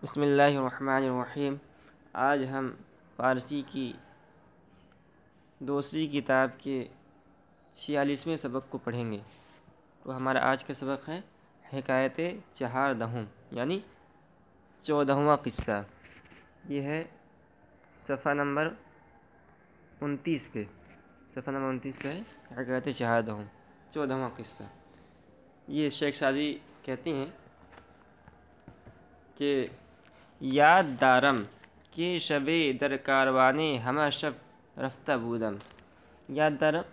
بسم اللہ الرحمن الرحیم۔ آج ہم فارسی کی دوسری کتاب کے 46ویں سبق کو پڑھیں گے۔ تو ہمارا آج کا سبق ہے حکایت چہار دہم یعنی 14واں قصہ۔ یہ ہے صفحہ نمبر 29 پہ ہے حکایت چہار دہم 14واں قصہ۔ یہ شیخ سعدی کہتے ہیں کہ یاد دارم کہ شب در کاروانے ہمہ شب رفتہ بودم۔ یاد دارم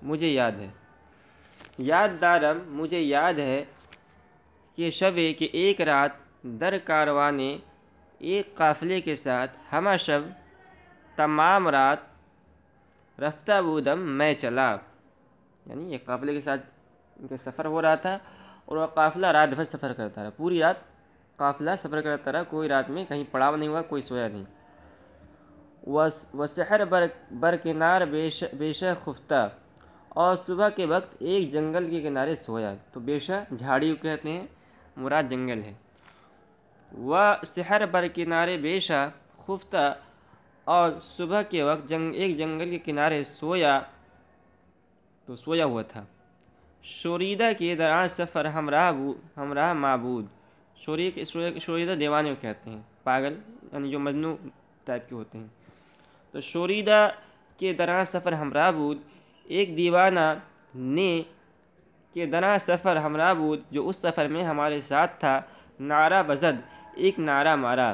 مجھے یاد ہے کہ شب کہ ایک رات در کاروانے ایک قافلے کے ساتھ ہمہ شب تمام رات رفتہ بودم میں چلا، یعنی ایک قافلے کے ساتھ ان کا سفر ہو رہا تھا اور وہ قافلہ رات بھر سفر کرتا رہا، پوری رات قافلہ سفر کرتا رہا، کوئی رات میں کہیں پڑاؤ نہیں ہوا، کوئی سویا نہیں۔ وسحر برکنار بیشہ خفتہ، اور صبح کے وقت ایک جنگل کے کنارے سویا۔ تو بیشہ جھاڑی کو کہتے ہیں، مراد جنگل ہے۔ وسحر برکنار بیشہ خفتہ، اور صبح کے وقت ایک جنگل کے کنارے سویا ہوا تھا۔ شوریدہ کے دران سفر ہمراہ معبود۔ شوریدہ دیوانے کو کہتے ہیں، پاگل یعنی جو مجنوں ٹائپ کے ہوتے ہیں۔ تو شوریدہ کے دران سفر ہمراہ بود، ایک دیوانہ نے کے دران سفر ہمراہ بود جو اس سفر میں ہمارے ساتھ تھا، نعرہ بزد ایک نعرہ مارا،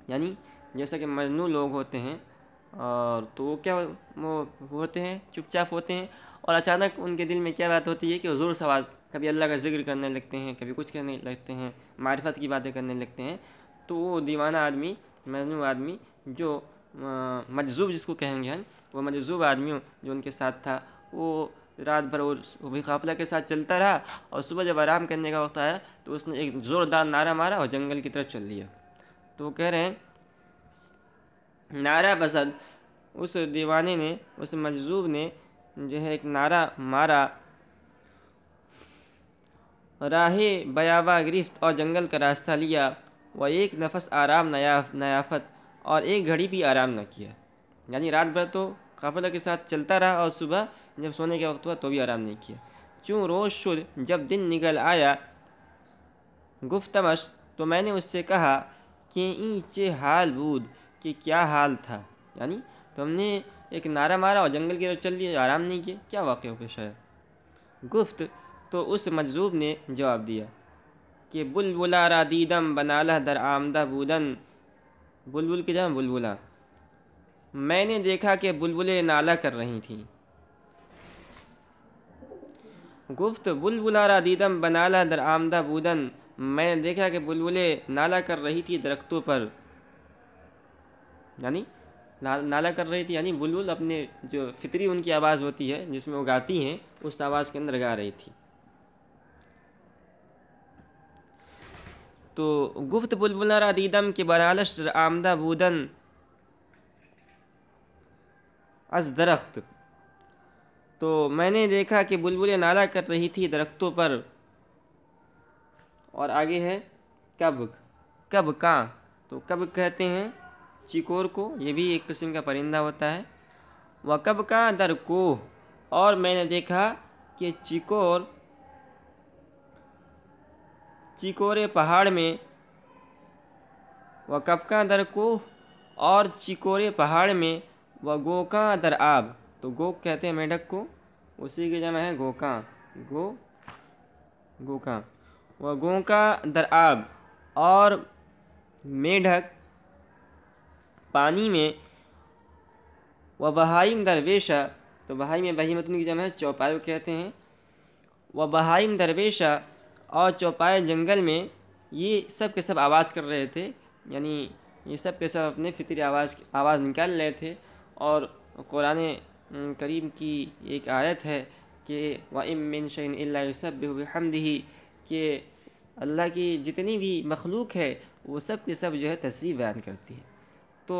یعنی جیسا کہ مجنوں لوگ ہوتے ہیں اور تو وہ کیا ہوتے ہیں، چپ چاپ ہوتے ہیں، اور اچانک ان کے دل میں کیا بات ہوتی ہے کہ وہ زور سے آواز، کبھی اللہ کا ذکر کرنے لگتے ہیں، کبھی کچھ کرنے لگتے ہیں، معرفت کی باتیں کرنے لگتے ہیں۔ تو وہ دیوانہ آدمی، مجنون آدمی جو مجذوب جس کو کہیں گے ہم، وہ مجذوب آدمی جو ان کے ساتھ تھا، وہ رات بھر وہ بھی قافلہ کے ساتھ چلتا رہا، اور صبح جب آرام کرنے کا وقت آیا تو اس نے ایک زوردار نعرہ مارا اور جنگل کی طرف چل دیا۔ تو وہ کہہ رہے ہیں نعرہ بزد، اس دیوانے نے، اس مجذوب نے جو ہے ایک نعرہ مارا، راہ بیاباں گرفت اور جنگل کا راستہ لیا، وہ ایک نفس آرام نیافت، اور ایک گھڑی بھی آرام نہ کیا، یعنی رات بھر تو قافلہ کے ساتھ چلتا رہا اور صبح جب سونے کا وقت ہوا تو بھی آرام نہیں کیا۔ چوں روز شد جب دن نکل آیا، گفتمش تو میں نے اس سے کہا کہ این چے حال بود، کہ کیا حال تھا، یعنی تم نے ایک نعرہ مارا اور جنگل کی طرف چل دیے، آرام نہیں کیا، کیا واقعہ پیش آیا؟ گفت تو اس مجذوب نے جواب دیا کہ بلبلا را دیدم بنالہ در آمدہ بودن، بلبل کی جمع بلبلا، میں نے دیکھا کہ بلبلیں نالہ کر رہی تھیں۔ گفت بلبلا را دیدم بنالہ در آمدہ بودن، میں نے دیکھا کہ بلبلیں نالہ کر رہی تھی درختوں پر، یعنی نالہ کر رہی تھی، یعنی بلبل اپنے جو فطری ان کی آواز ہوتی ہے جس میں وہ گاتی ہیں، اس آواز کے اندر گا رہی تھی۔ تو گفت بلبلا را دیدم کہ بنالش در آمدہ بودن از درخت، تو میں نے دیکھا کہ بلبلیں نالہ کر رہی تھی درختوں پر۔ اور آگے ہے کب کاں، تو کب کہتے ہیں چکور کو، یہ بھی ایک قسم کا پرندہ ہوتا ہے۔ وَکَبْ کاں در کوہ، اور میں نے دیکھا کہ چکورے پہاڑ میں، وَکَبْ کاں در کوہ، اور چکورے پہاڑ میں، وَگوکاں در آب، تو گوک کہتے ہیں میڈک کو، اسی کی جمع ہے گوکاں، گوکاں، وَگوکاں در آب، اور میڈک پانی میں، وَبہائم در بیشہ، تو بہائم بہیمتن کی جمع ہے چوپائے کو کہتے ہیں، وَبہائم در بیشہ، اور چوپائے جنگل میں، یہ سب کے سب آواز کر رہے تھے، یعنی یہ سب کے سب اپنے فطری آواز نکال رہے تھے۔ اور قرآن کریم کی ایک آیت ہے کہ وَإِن مِّن شَيْءٍ إِلَّا يُسَبِّحُ بِحَمْدِهِ، کہ اللہ کی جتنی بھی مخلوق ہے وہ سب کے سب جو ہے تسبیح بیان کرتی ہے۔ تو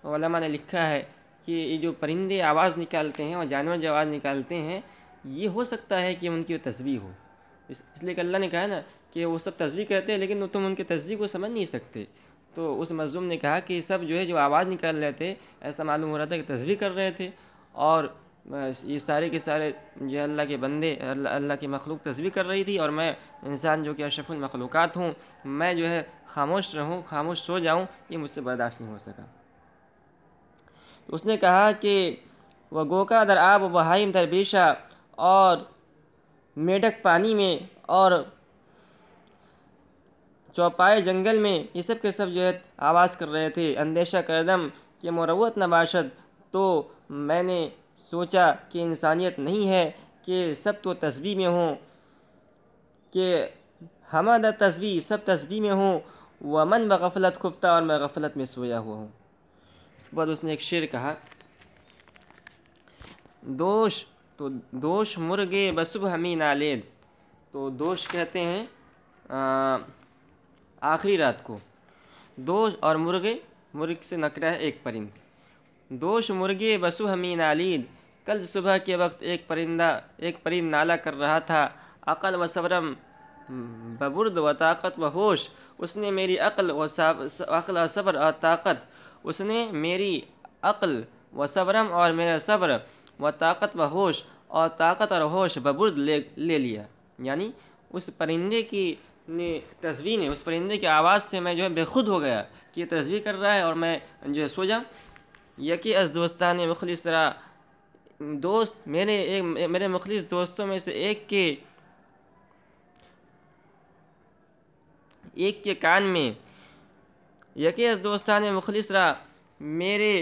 علماء نے لکھا ہے کہ یہ جو پرندے آواز نکالتے ہیں اور جانور جو آواز نکالتے ہیں، یہ ہو سکتا ہے کہ ان کی تسبیح ہو، اس لیے کہ اللہ نے کہا ہے نا کہ وہ سب تسبیح کہتے ہیں لیکن تم ان کے تسبیح کو سمجھ نہیں سکتے۔ تو اس مظلوم نے کہا کہ سب جو ہے جو آواز نکال رہے تھے ایسا معلوم ہو رہا تھا کہ تسبیح کر رہے تھے، اور یہ سارے کے سارے جو اللہ کے بندے، اللہ کی مخلوق تسبیح کر رہی تھی، اور میں انسان جو کہ اشرف المخلوقات ہوں، میں جو ہے خاموش رہوں، خاموش سو جاؤں، یہ مجھ سے برداشت نہیں ہو سکا۔ تو اس نے کہا کہ وہ گوکا در آب و بہائم در بیشہ، اور میڈک پانی میں اور چوپائے جنگل میں، یہ سب کے سب جو ہے آواز کر رہے تھے، اندیشہ کردم کہ مروت نہ باشد، تو میں نے سوچا کہ انسانیت نہیں ہے کہ سب تو تسبیح میں ہوں، کہ حمد تسبیح، سب تسبیح میں ہوں، ومن بغفلت خفتہ، اور میں غفلت میں سویا ہوا ہوں۔ اس کے بعد اس نے ایک شعر کہا، دوش مرغے بصبح می نالید۔ تو دوش کہتے ہیں آخری رات کو، دوش اور مرغ سے نکرہ ہے ایک پرند۔ دوش مرغے بصبح می نالید، کل صبح کے وقت ایک پرند نالہ کر رہا تھا، عقل و صبرم ببرد و طاقت و ہوش، اس نے میری عقل و صبر اور طاقت، اس نے میری عقل و صبرم اور میرا صبر و طاقت و ہوش، اور طاقت اور ہوش ببرد لے لیا، یعنی اس پرندے کی تسبیح نے، اس پرندے کی آواز سے میں جو ہے بے خود ہو گیا کہ یہ تسبیح کر رہا ہے اور میں جو ہے سو جاؤں۔ یکی از دوستان مخلص را، دوست میرے مخلص دوستوں میں سے ایک کے کان میں، یکی از دوستان مخلص را، میرے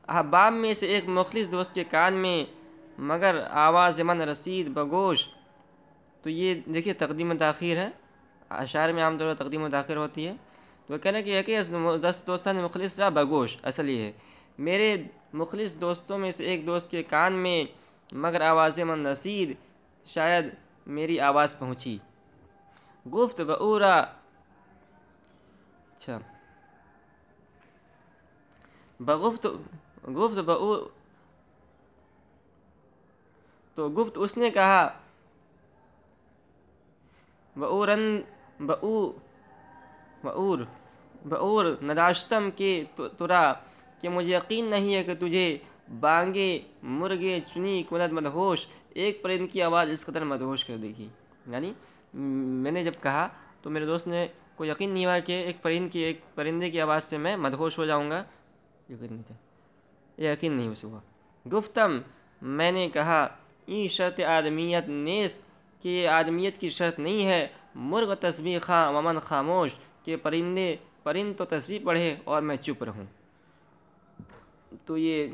احباب میں سے ایک مخلص دوست کے کان میں، مگر آواز من رسید بگوش۔ تو یہ دیکھیے تقدیم و تاخیر ہے، اشعار میں عام طور پر تقدیم و تاخیر ہوتی ہے۔ تو وہ کہنا کہ یکی از دوستان مخلص را بگوش، اصل یہ ہے میرے مخلص دوستوں میں سے ایک دوست کے کان میں، مگر آواز من رسید، شاید میری آواز پہنچی۔ گفت بورا، اچھا گفت بور، تو گفت اس نے کہا، بور نداشتم کہ ترا، کہ مجھے یقین نہیں ہے کہ تجھے، بانگے مرغے چنی کند مدہوش، ایک پرند کی آواز اس قدر مدہوش کر دے گی، یعنی میں نے جب کہا تو میرے دوست نے کو یقین نہیں ہوا کہ ایک پرندے کی آواز سے میں مدہوش ہو جاؤں گا، یقین نہیں اسے ہوا۔ گفتم، میں نے کہا، این شرط آدمیت نیست، کہ یہ آدمیت کی شرط نہیں ہے، مرغ تسبیح خواں ومن خاموش، کہ پرند تو تسبیح پڑھے اور میں چپ رہوں۔ تو یہ